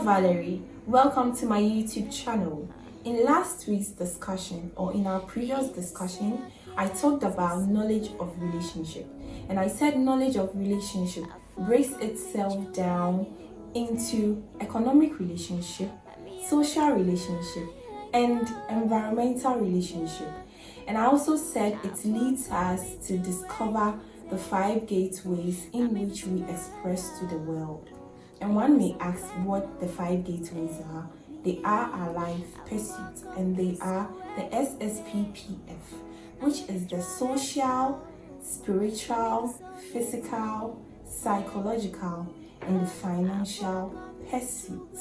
Valerie, welcome to my YouTube channel. In last week's discussion, or in our previous discussion, I talked about knowledge of relationship, and I said knowledge of relationship breaks itself down into economic relationship, social relationship, and environmental relationship. And I also said it leads us to discover the 5 gateways in which we express to the world. And one may ask what the 5 gateways are. They are our life pursuits, and they are the SSPPF, which is the social, spiritual, physical, psychological, and the financial pursuits.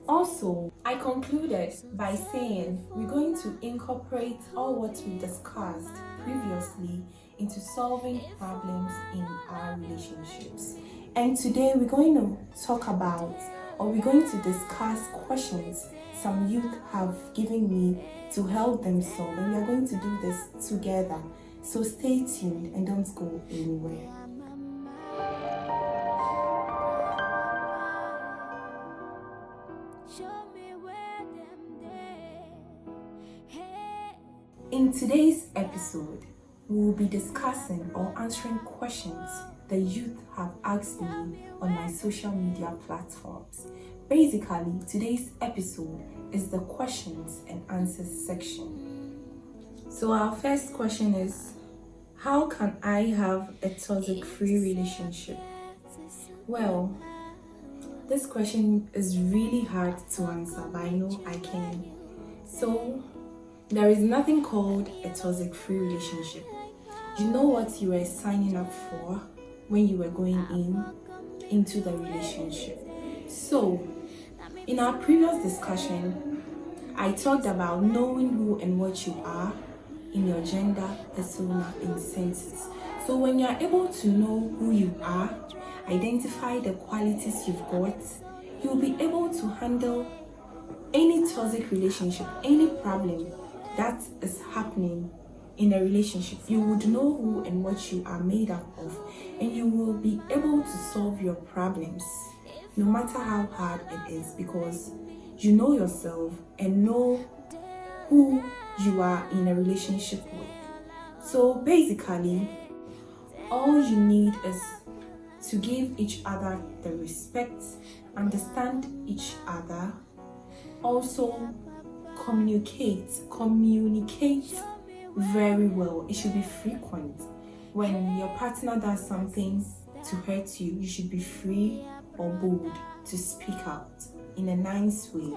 Also, I concluded by saying we're going to incorporate all what we discussed previously into solving problems in our relationships. And today we're going to talk about, or we're going to discuss questions some youth have given me to help them solve. And we are going to do this together. So stay tuned and don't go anywhere. In today's episode, we will be discussing or answering questions the youth have asked me on my social media platforms. Basically, today's episode is the questions and answers section. So our first question is, how can I have a toxic-free relationship? Well, this question is really hard to answer, but I know I can. So, there is nothing called a toxic-free relationship. You know what you were signing up for when you were going into the relationship. So, in our previous discussion, I talked about knowing who and what you are in your gender, persona, and senses. So when you are able to know who you are, identify the qualities you've got, you'll be able to handle any toxic relationship, any problem that is happening in a relationship. You would know who and what you are made up of, and you will be able to solve your problems no matter how hard it is, because you know yourself and know who you are in a relationship with. So basically, all you need is to give each other the respect, understand each other, also communicate very well. It should be frequent. When your partner does something to hurt you, you should be free or bold to speak out in a nice way.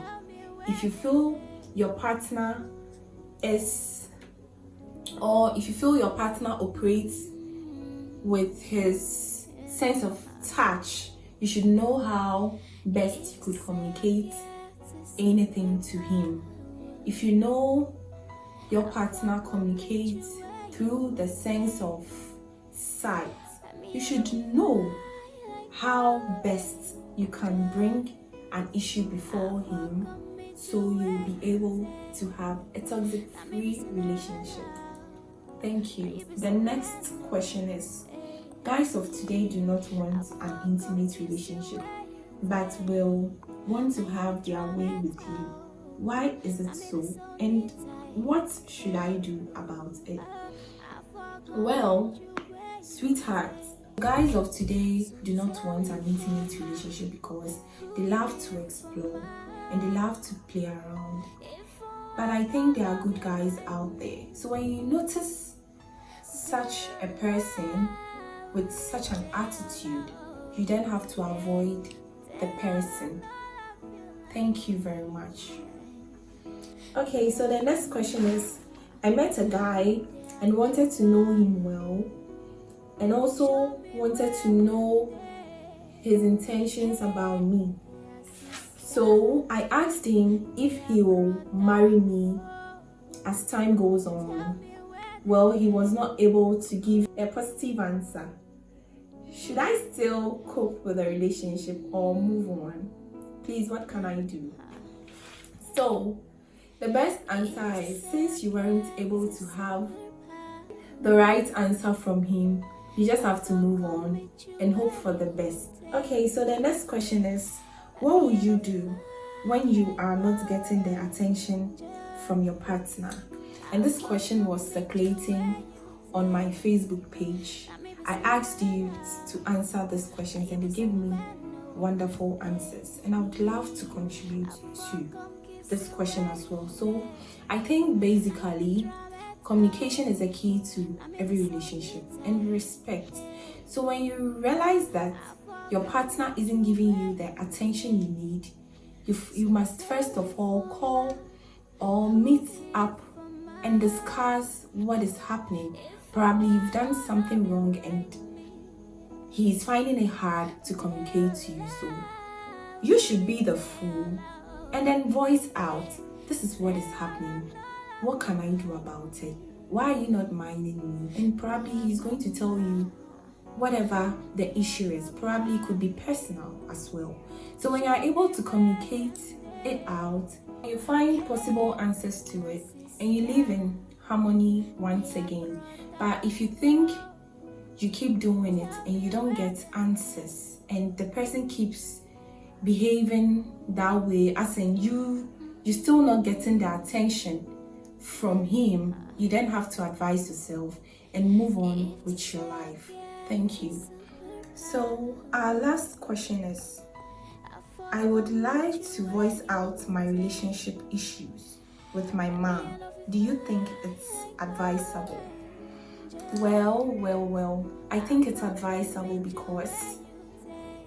If you feel your partner operates with his sense of touch, you should know how best you could communicate anything to him. If you know your partner communicates through the sense of sight, you should know how best you can bring an issue before him, so you'll be able to have a toxic-free relationship. Thank you. The next question is, guys of today do not want an intimate relationship, but will want to have their way with you. Why is it so? And what should I do about it? Well, sweethearts, guys of today do not want an intimate relationship because they love to explore and they love to play around. But I think there are good guys out there. So when you notice such a person with such an attitude, you then have to avoid the person. Thank you very much. Okay, so the next question is, I met a guy and wanted to know him well, and also wanted to know his intentions about me. So I asked him if he will marry me as time goes on. Well, he was not able to give a positive answer. Should I still cope with the relationship or move on? Please, what can I do? So the best answer is, since you weren't able to have the right answer from him, you just have to move on and hope for the best. Okay, so the next question is, What will you do when you are not getting the attention from your partner? And this question was circulating on my Facebook page. I asked you to answer these questions and you gave me wonderful answers. And I would love to contribute to this question as well. So I think basically communication is a key to every relationship, and respect. So when you realize that your partner isn't giving you the attention you need, you must first of all call or meet up and discuss what is happening. Probably you've done something wrong and he is finding it hard to communicate to you. So you should be the fool and then voice out, this is what is happening. What can I do about it? Why are you not minding me? And probably he's going to tell you whatever the issue is. Probably it could be personal as well. So when you're able to communicate it out, you find possible answers to it and you live in harmony once again. But if you think you keep doing it and you don't get answers and the person keeps behaving that way, as in you're still not getting the attention from him, you then have to advise yourself and move on with your life. Thank you. So our last question is, I would like to voice out my relationship issues with my mom. Do you think it's advisable? Well, I think it's advisable because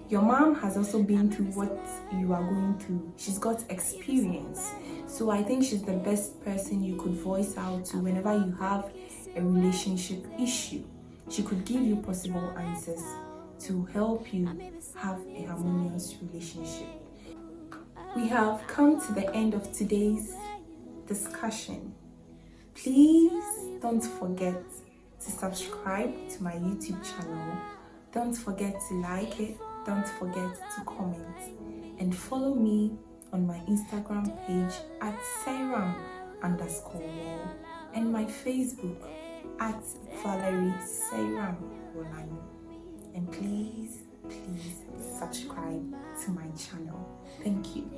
your mom has also been through what you are going through. She's got experience. So I think she's the best person you could voice out to whenever you have a relationship issue. She could give you possible answers to help you have a harmonious relationship. We have come to the end of today's discussion. Please don't forget to subscribe to my YouTube channel. Don't forget to like it. Don't forget to comment. And follow me on my Instagram page at Seiram_Wall and my Facebook at Valerie Seiram Rolani. And please subscribe to my channel. Thank you.